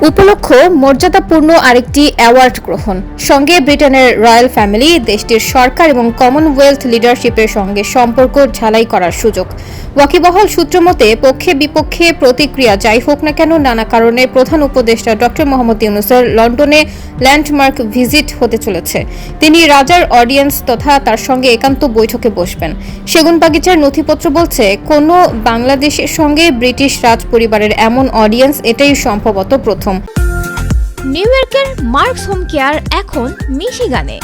উপলক্ষ মর্যাদাপূর্ণ আরেকটি অ্যাওয়ার্ড গ্রহণ, সঙ্গে ব্রিটেনের রয়্যাল ফ্যামিলি, দেশটির সরকার এবং কমনওয়েলথ লিডারশিপের সঙ্গে সম্পর্ক ঝালাই করার সুযোগ। ওয়াকিবহাল সূত্র মতে পক্ষে বিপক্ষে প্রতিক্রিয়া যাই হোক না কেন, নানা কারণে প্রধান উপদেষ্টা ডক্টর মোহাম্মদ ইউনূসের লন্ডনে ল্যান্ডমার্ক ভিজিট হতে চলেছে। তিনি রাজার অডিয়েন্স তথা তার সঙ্গে একান্ত বৈঠকে বসবেন। সেগুনবাগিচার নথিপত্র বলছে, কোনো বাংলাদেশের সঙ্গে ব্রিটিশ রাজ পরিবারের এমন অডিয়েন্স এটাই সম্ভবত প্রথম। নিউ ইয়র্কের মার্কস হোম কেয়ার এখন মিশিগানে।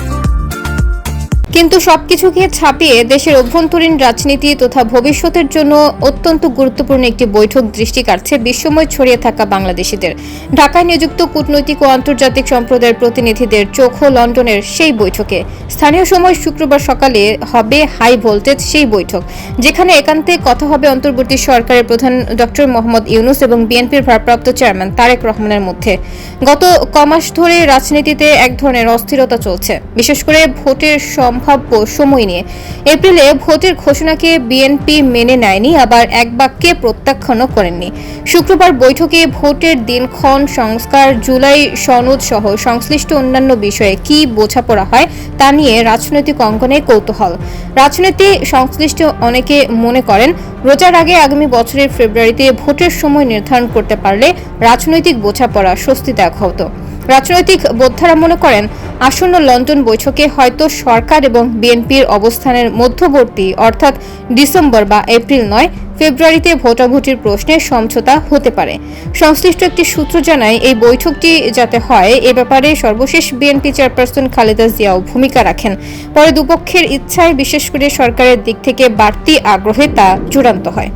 কিন্তু সবকিছুকে ছাপিয়ে দেশের অভ্যন্তরীণ রাজনীতি তথা ভবিষ্যতের জন্য অত্যন্ত গুরুত্বপূর্ণ একটি বৈঠক দৃষ্টি কাটছে বিশ্বময় ছড়িয়ে থাকা বাংলাদেশিদের। ঢাকায় নিযুক্ত কূটনৈতিক ও আন্তর্জাতিক সম্প্রদায়ের প্রতিনিধিদের চোখও লন্ডনের সেই বৈঠকে। স্থানীয় সময় শুক্রবার সকালে হবে হাই ভোল্টেজ সেই বৈঠক, যেখানে একান্তে কথা হবে অন্তর্বর্তী সরকারের প্রধান ডক্টর মোহাম্মদ ইউনূস এবং বিএনপির ভারপ্রাপ্ত চেয়ারম্যান তারেক রহমানের মধ্যে। গত কমাস ধরে রাজনীতিতে এক ধরনের অস্থিরতা চলছে, বিশেষ করে ভোটের সম্ভাব্য সময় নিয়ে। এপ্রিলে ভোটের ঘোষণাকে বিএনপি মেনে নেয়নি, আবার এক বাক্যে প্রত্যাখ্যানও করেননি। শুক্রবার বৈঠকে ভোটের দিনক্ষণ, সংস্কার, জুলাই সনদ সহ সংশ্লিষ্ট অন্যান্য বিষয়ে কি বোঝাপড়া হয় তা নিয়ে রাজনৈতিক অঙ্গনে কৌতূহল। রাজনীতি সংশ্লিষ্ট অনেকে মনে করেন, রোজার আগে আগামী বছরের ফেব্রুয়ারিতে ভোটের সময় নির্ধারণ করতে পারলে রাজনৈতিক বোঝাপড়া স্বস্তি দেখা হতো। রাজনৈতিক বোদ্ধারা মনে করেন, আসন্ন লন্ডন বৈঠকে হয়তো সরকার এবং বিএনপির অবস্থানের মধ্যবর্তী অর্থাৎ ডিসেম্বর বা এপ্রিল নয়, ফেব্রুয়ারিতে ভোটাভুটির প্রশ্নে সমঝোতা হতে পারে। সংশ্লিষ্ট একটি সূত্র জানায়, এই বৈঠকটি যাতে হয় এ ব্যাপারে সর্বশেষ বিএনপি চেয়ারপারসন খালেদা জিয়াও ভূমিকা রাখেন। পরে দুপক্ষের ইচ্ছায়, বিশেষ করে সরকারের দিক থেকে বাড়তি আগ্রহে তা চূড়ান্ত হয়।